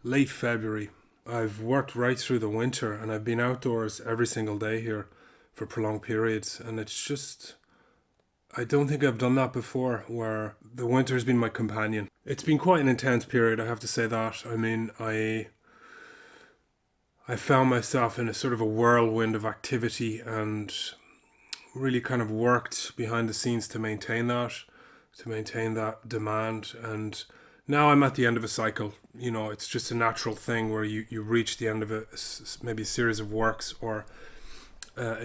late February. I've worked right through the winter and I've been outdoors every single day here for prolonged periods. And it's just, I don't think I've done that before where the winter has been my companion. It's been quite an intense period, I have to say that. I found myself in a sort of a whirlwind of activity and really kind of worked behind the scenes to maintain that demand. And now I'm at the end of a cycle. You know, it's just a natural thing where you reach the end of maybe a series of works or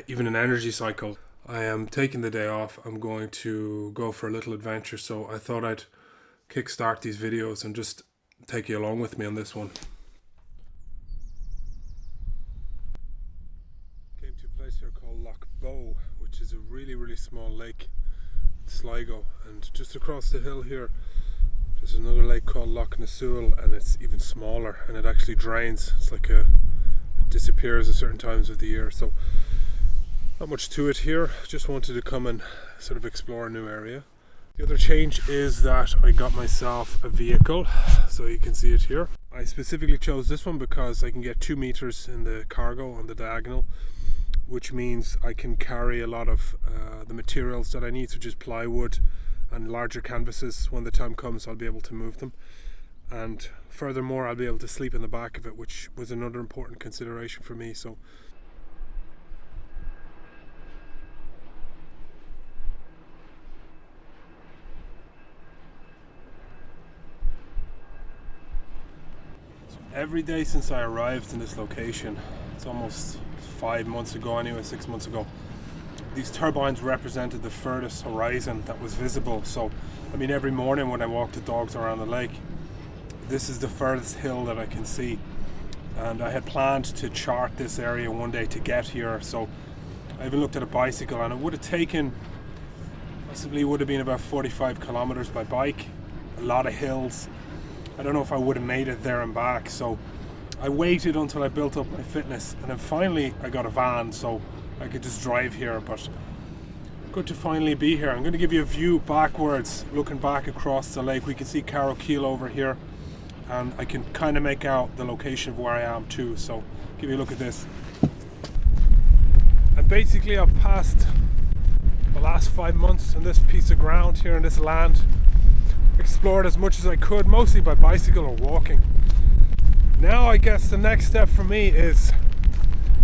even an energy cycle. I am taking the day off. I'm going to go for a little adventure. So I thought I'd kickstart these videos and just take you along with me on this one. Came to a place here called Loch Bow, which is a really, really small lake in Sligo. And just across the hill here, there's another lake called Loch Nassoul, and it's even smaller and it actually drains. It disappears at certain times of the year. So not much to it here. Just wanted to come and sort of explore a new area. The other change is that I got myself a vehicle, so you can see it here. I specifically chose this one because I can get 2 meters in the cargo on the diagonal, which means I can carry a lot of the materials that I need, such as plywood and larger canvases. When the time comes, I'll be able to move them. And furthermore, I'll be able to sleep in the back of it, which was another important consideration for me. So every day since I arrived in this location, it's almost 5 months ago anyway, 6 months ago, these turbines represented the furthest horizon that was visible. So, I mean, every morning when I walk the dogs around the lake, this is the furthest hill that I can see. And I had planned to chart this area one day to get here. So I even looked at a bicycle, and it would have been about 45 kilometers by bike, a lot of hills. I don't know if I would have made it there and back. So I waited until I built up my fitness, and then finally I got a van so I could just drive here. But good to finally be here. I'm going to give you a view backwards, looking back across the lake. We can see Carrowkeel over here, and I can kind of make out the location of where I am too. So give you a look at this. And basically I've passed the last 5 months on this piece of ground here in this land, explored as much as I could, mostly by bicycle or walking. Now I guess the next step for me is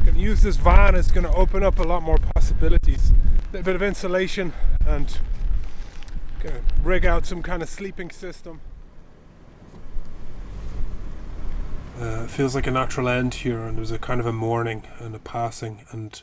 going to use this van. It's going to open up a lot more possibilities. A little bit of insulation, and going to rig out some kind of sleeping system. It feels like a natural end here, and there's a kind of a mourning and a passing, and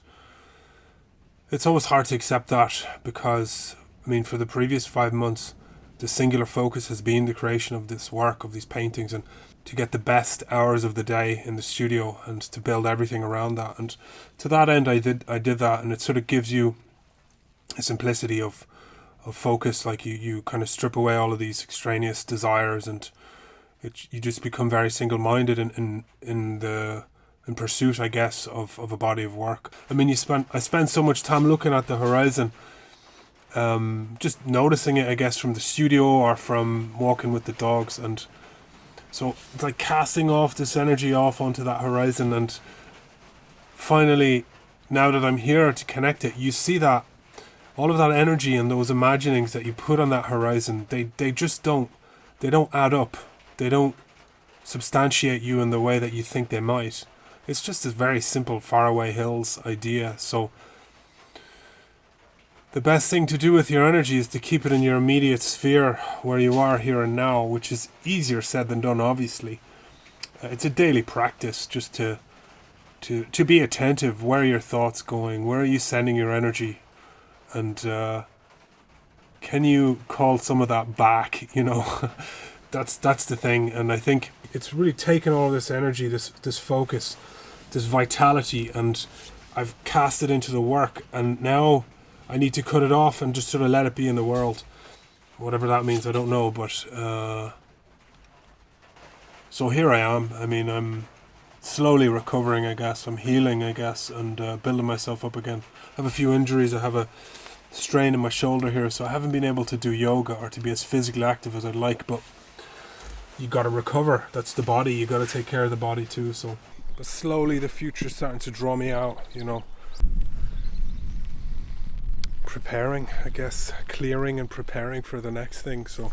it's always hard to accept that because, I mean, for the previous 5 months the singular focus has been the creation of this work, of these paintings, and to get the best hours of the day in the studio and to build everything around that. And to that end, I did that, and it sort of gives you a simplicity of focus. Like you kind of strip away all of these extraneous desires, and you just become very single-minded in pursuit, I guess, of a body of work. I mean, I spent so much time looking at the horizon, just noticing it, I guess, from the studio or from walking with the dogs. And so it's like casting off this energy off onto that horizon. And finally, now that I'm here to connect it, you see that all of that energy and those imaginings that you put on that horizon, they don't add up. They don't substantiate you in the way that you think they might. It's just this very simple faraway hills idea. So the best thing to do with your energy is to keep it in your immediate sphere where you are here and now, which is easier said than done, obviously. It's a daily practice just to be attentive. Where are your thoughts going? Where are you sending your energy? And can you call some of that back? You know, that's the thing. And I think it's really taken all this energy, this focus, this vitality, and I've cast it into the work, and now I need to cut it off and just sort of let it be in the world. Whatever that means, I don't know. But so here I am. I mean, I'm slowly recovering, I guess. I'm healing, I guess, and building myself up again. I have a few injuries. I have a strain in my shoulder here, so I haven't been able to do yoga or to be as physically active as I'd like. But you got to recover. That's the body. You got to take care of the body too. So, but slowly the future's starting to draw me out. Preparing, I guess, clearing and preparing for the next thing. So